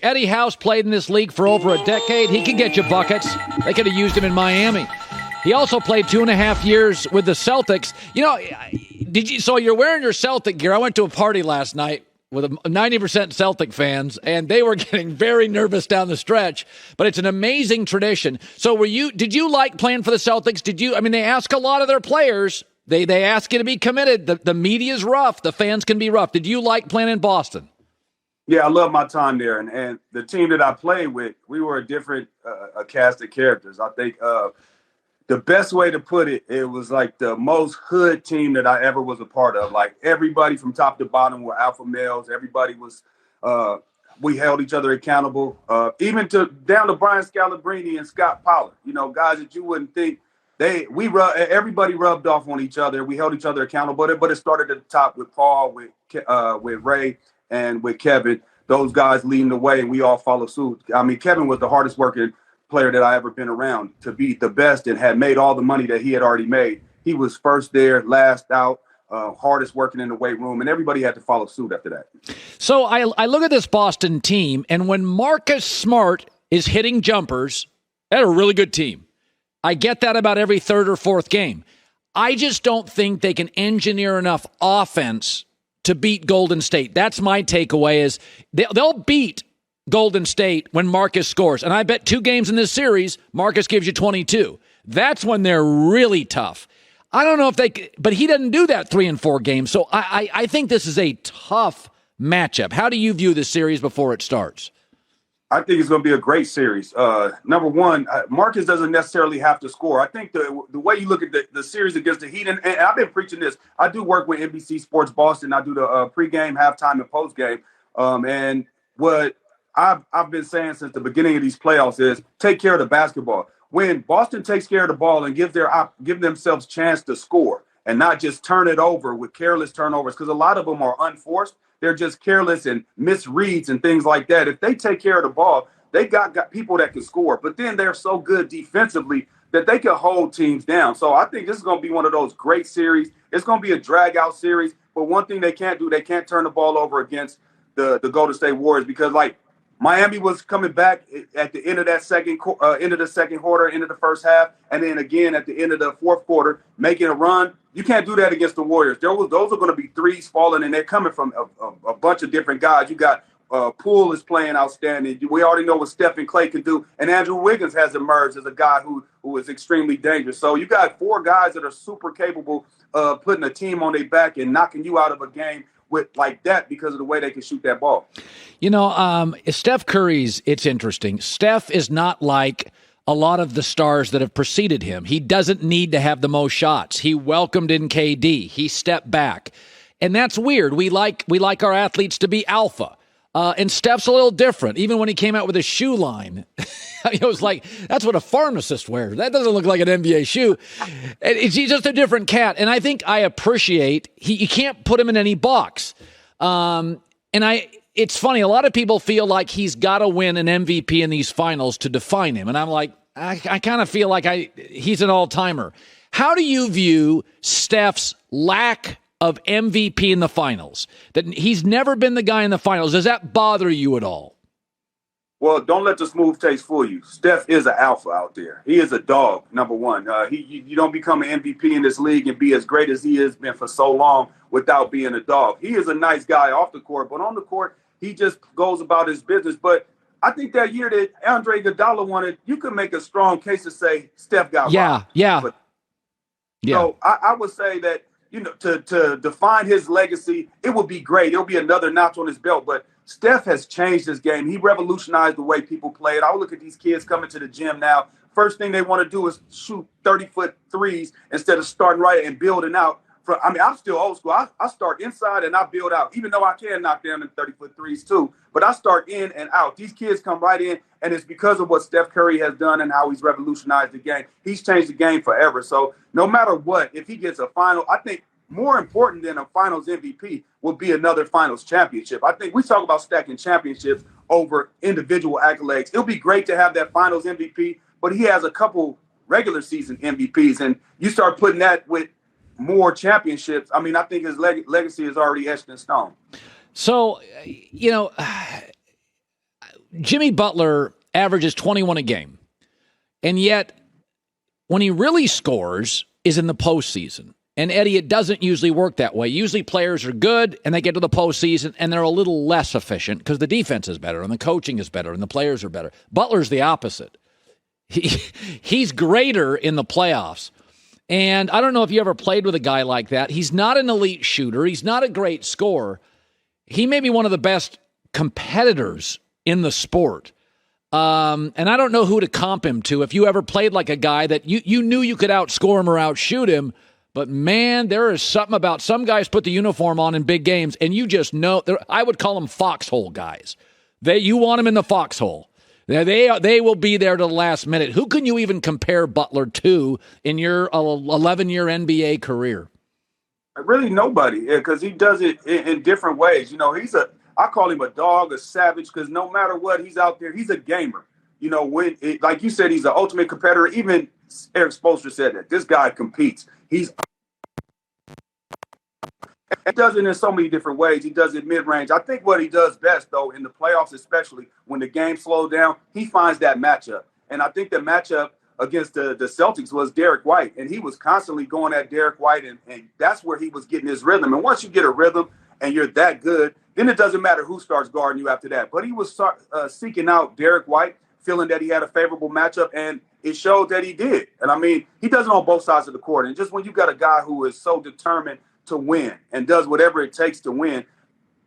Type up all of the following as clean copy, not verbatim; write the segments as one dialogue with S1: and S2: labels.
S1: Eddie House played in this league for over a decade. He can get you buckets. They could have used him in Miami. He also played 2.5 years with the Celtics. So you're wearing your Celtic gear. I went to a party last night with 90% Celtic fans, and they were getting very nervous down the stretch. But it's an amazing tradition. So did you like playing for the Celtics? They ask a lot of their players. They ask you to be committed. The media's rough. The fans can be rough. Did you like playing in Boston?
S2: Yeah, I love my time there. And the team that I played with, we were a different cast of characters. I think the best way to put it, it was like the most hood team that I ever was a part of. Like everybody from top to bottom were alpha males. Everybody was we held each other accountable, even down to Brian Scalabrine and Scott Pollard, guys that you wouldn't think. Everybody rubbed off on each other. We held each other accountable, but it started at the top with Paul, with Ray, and with Kevin. Those guys leading the way, and we all follow suit. I mean, Kevin was the hardest working player that I ever been around, to be the best and had made all the money that he had already made. He was first there, last out, hardest working in the weight room, and everybody had to follow suit after that.
S1: So I look at this Boston team, and when Marcus Smart is hitting jumpers, they're a really good team. I get that about every third or fourth game. I just don't think they can engineer enough offense to beat Golden State. That's my takeaway is they'll beat Golden State when Marcus scores. And I bet 2 games in this series, Marcus gives you 22. That's when they're really tough. I don't know but he doesn't do that 3 and 4 games. So I think this is a tough matchup. How do you view this series before it starts?
S2: I think it's going to be a great series. Number one, Marcus doesn't necessarily have to score. I think the way you look at the series against the Heat, and I've been preaching this. I do work with NBC Sports Boston. I do the pregame, halftime, and postgame. And what I've been saying since the beginning of these playoffs is take care of the basketball. When Boston takes care of the ball and give themselves chance to score and not just turn it over with careless turnovers, because a lot of them are unforced. They're just careless and misreads and things like that. If they take care of the ball, they got people that can score. But then they're so good defensively that they can hold teams down. So I think this is going to be one of those great series. It's going to be a drag-out series. But one thing they can't do, they can't turn the ball over against the Golden State Warriors, because, like, Miami was coming back at the end of that second quarter, end of the first half, and then again at the end of the fourth quarter, making a run. You can't do that against the Warriors. Those are going to be threes falling, and they're coming from a bunch of different guys. You got Poole is playing outstanding. We already know what Steph and Clay can do, and Andrew Wiggins has emerged as a guy who is extremely dangerous. So you got 4 guys that are super capable of putting a team on their back and knocking you out of a game like that because of the way they can shoot that ball.
S1: Steph Curry's, it's interesting. Steph is not like a lot of the stars that have preceded him. He doesn't need to have the most shots. He welcomed in KD. He stepped back. And that's weird. We like our athletes to be alpha. And Steph's a little different. Even when he came out with his shoe line, it was like, that's what a pharmacist wears. That doesn't look like an NBA shoe. He's just a different cat. And I think I appreciate, you can't put him in any box. It's funny. A lot of people feel like he's got to win an MVP in these finals to define him. And I'm like, I kind of feel like he's an all-timer. How do you view Steph's lack of MVP in the finals? That he's never been the guy in the finals. Does that bother you at all?
S2: Well, don't let the smooth taste fool you. Steph is an alpha out there. He is a dog, number one. You don't become an MVP in this league and be as great as he has been for so long without being a dog. He is a nice guy off the court, but on the court, he just goes about his business. But I think that year that Andre Iguodala won it, you could make a strong case to say Steph got robbed.
S1: Yeah.
S2: So I would say that, to define his legacy, it would be great. It'll be another notch on his belt. But Steph has changed his game. He revolutionized the way people play it. I would look at these kids coming to the gym now. First thing they want to do is shoot 30-foot threes instead of starting right and building out. I'm still old school. I start inside and I build out, even though I can knock down the 30-foot threes too. But I start in and out. These kids come right in, and it's because of what Steph Curry has done and how he's revolutionized the game. He's changed the game forever. So no matter what, if he gets a final, I think more important than a finals MVP will be another finals championship. I think we talk about stacking championships over individual accolades. It'll be great to have that finals MVP, but he has a couple regular season MVPs, and you start putting that with more championships. I mean, I think his legacy is already etched in stone.
S1: So, Jimmy Butler averages 21 a game, and yet when he really scores is in the postseason. And, Eddie, it doesn't usually work that way. Usually players are good, and they get to the postseason, and they're a little less efficient because the defense is better, and the coaching is better, and the players are better. Butler's the opposite. He's greater in the playoffs. And I don't know if you ever played with a guy like that. He's not an elite shooter. He's not a great scorer. He may be one of the best competitors in the sport. And I don't know who to comp him to. If you ever played like a guy that you knew you could outscore him or outshoot him, but, man, there is something about some guys put the uniform on in big games, and you just know. I would call them foxhole guys. You want them in the foxhole. They will be there to the last minute. Who can you even compare Butler to in your 11-year NBA career?
S2: Really nobody, because he does it in different ways. I call him a dog, a savage, because no matter what, he's out there. He's a gamer. Like you said, he's the ultimate competitor. Even Eric Spoelstra said that. This guy competes. He does it in so many different ways. He does it mid-range. I think what he does best, though, in the playoffs, especially when the game slows down, he finds that matchup. And I think the matchup against the Celtics was Derek White. And he was constantly going at Derek White, and that's where he was getting his rhythm. And once you get a rhythm and you're that good, then it doesn't matter who starts guarding you after that. But he was seeking out Derek White, feeling that he had a favorable matchup, and it showed that he did. And, I mean, he does it on both sides of the court. And just when you got a guy who is so determined to win and does whatever it takes to win,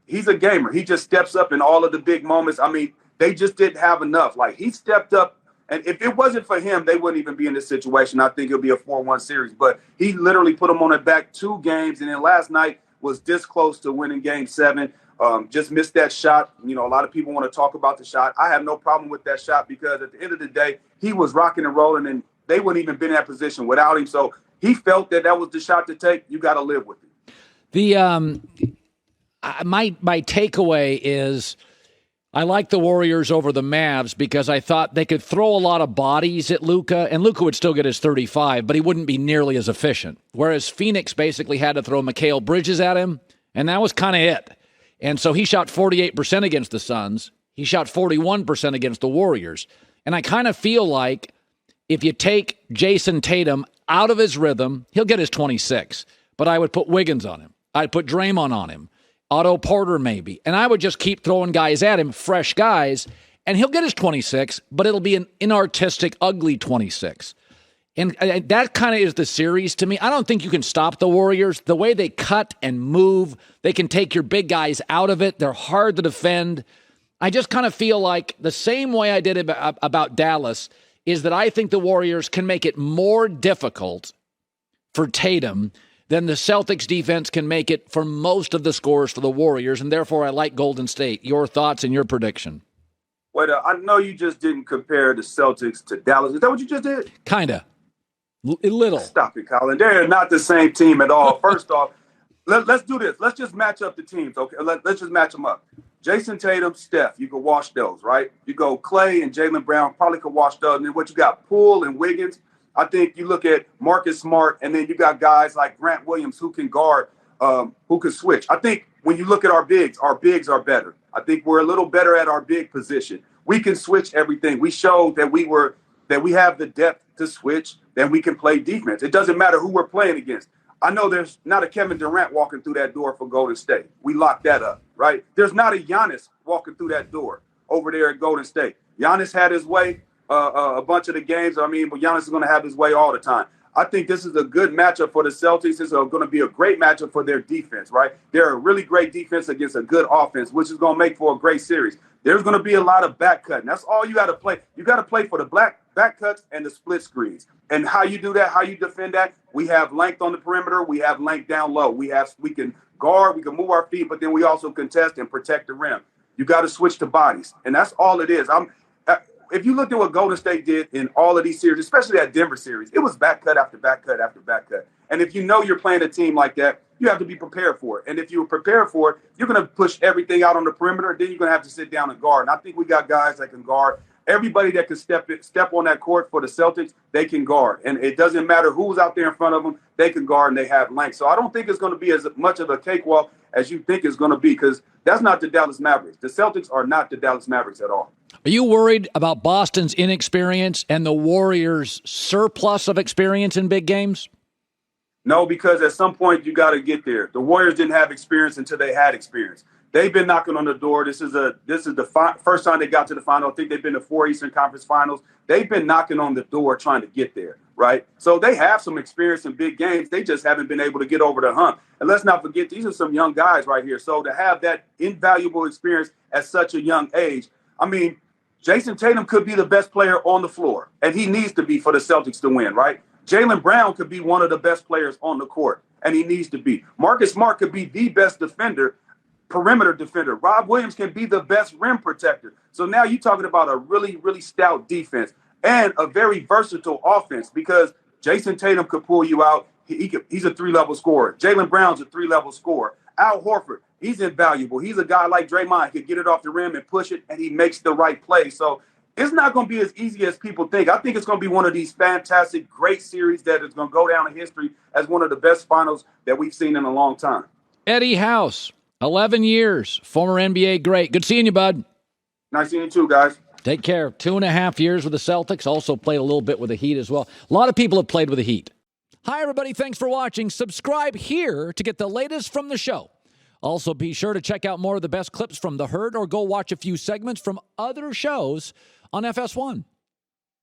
S2: he's a gamer. He just steps up in all of the big moments. I mean, they just didn't have enough. Like, he stepped up, and if it wasn't for him, they wouldn't even be in this situation. I think it'll be a 4-1 series. But he literally put them on their back 2 games, and then last night was this close to winning Game 7. Just missed that shot. A lot of people want to talk about the shot. I have no problem with that shot because at the end of the day, he was rocking and rolling, and they wouldn't even been in that position without him. So he felt that was the shot to take. You got to live with it.
S1: My takeaway is I like the Warriors over the Mavs because I thought they could throw a lot of bodies at Luka, and Luka would still get his 35, but he wouldn't be nearly as efficient. Whereas Phoenix basically had to throw Mikal Bridges at him, and that was kind of it. And so he shot 48% against the Suns. He shot 41% against the Warriors. And I kind of feel like if you take Jayson Tatum out of his rhythm, he'll get his 26. But I would put Wiggins on him. I'd put Draymond on him. Otto Porter maybe. And I would just keep throwing guys at him, fresh guys, and he'll get his 26, but it'll be an inartistic, ugly 26. And that kind of is the series to me. I don't think you can stop the Warriors. The way they cut and move, they can take your big guys out of it. They're hard to defend. I just kind of feel like the same way I did about Dallas is that I think the Warriors can make it more difficult for Tatum than the Celtics defense can make it for most of the scores for the Warriors, and therefore I like Golden State. Your thoughts and your prediction?
S2: Wait, I know you just didn't compare the Celtics to Dallas. Is that what you just did?
S1: Kind of. A little.
S2: Stop it, Colin. They're not the same team at all. First off, let's do this. Let's just match up the teams, okay? Let's just match them up. Jayson Tatum, Steph, you can wash those, right? You go Clay and Jaylen Brown, probably could wash those. And then what you got, Poole and Wiggins. I think you look at Marcus Smart, and then you got guys like Grant Williams who can guard, who can switch. I think when you look at our bigs are better. I think we're a little better at our big position. We can switch everything. We showed that we have the depth to switch, then we can play defense. It doesn't matter who we're playing against. I know there's not a Kevin Durant walking through that door for Golden State. We locked that up, right? There's not a Giannis walking through that door over there at Golden State. Giannis had his way a bunch of the games. But Giannis is going to have his way all the time. I think this is a good matchup for the Celtics. This is going to be a great matchup for their defense, right? They're a really great defense against a good offense, which is going to make for a great series. There's going to be a lot of back cutting. That's all you got to play. You got to play for the back cuts and the split screens. And how you do that, how you defend that, we have length on the perimeter. We have length down low. We can guard, we can move our feet, but then we also contest and protect the rim. You got to switch to bodies. And that's all it is. If you look at what Golden State did in all of these series, especially that Denver series, it was back cut after back cut after back cut. And if you know you're playing a team like that, you have to be prepared for it. And if you're prepared for it, you're going to push everything out on the perimeter, then you're going to have to sit down and guard. And I think we got guys that can guard everybody that can step on that court for the Celtics, they can guard. And it doesn't matter who's out there in front of them, they can guard and they have length. So I don't think it's going to be as much of a cakewalk as you think it's going to be, because that's not the Dallas Mavericks. The Celtics are not the Dallas Mavericks at all.
S1: Are you worried about Boston's inexperience and the Warriors' surplus of experience in big games?
S2: No, because at some point you got to get there. The Warriors didn't have experience until they had experience. They've been knocking on the door. This is the first time they got to the final. I think they've been to 4 Eastern Conference Finals. They've been knocking on the door trying to get there, right? So they have some experience in big games. They just haven't been able to get over the hump. And let's not forget, these are some young guys right here. So to have that invaluable experience at such a young age, I mean, Jayson Tatum could be the best player on the floor, and he needs to be for the Celtics to win, right? Jaylen Brown could be one of the best players on the court, and he needs to be. Marcus Smart could be the best defender, perimeter defender. Rob Williams can be the best rim protector. So now you're talking about a really, really stout defense and a very versatile offense, because Jayson Tatum could pull you out. He's a 3-level scorer. Jaylen Brown's a 3-level scorer. Al Horford, he's invaluable. He's a guy like Draymond. He could get it off the rim and push it, and he makes the right play. So it's not going to be as easy as people think. I think it's going to be one of these fantastic, great series that is going to go down in history as one of the best finals that we've seen in a long time.
S1: Eddie House, 11 years, former NBA great. Good seeing you, bud.
S2: Nice seeing you too, guys.
S1: Take care. 2.5 years with the Celtics. Also played a little bit with the Heat as well. A lot of people have played with the Heat. Hi, everybody. Thanks for watching. Subscribe here to get the latest from the show. Also, be sure to check out more of the best clips from The Herd, or go watch a few segments from other shows on FS1.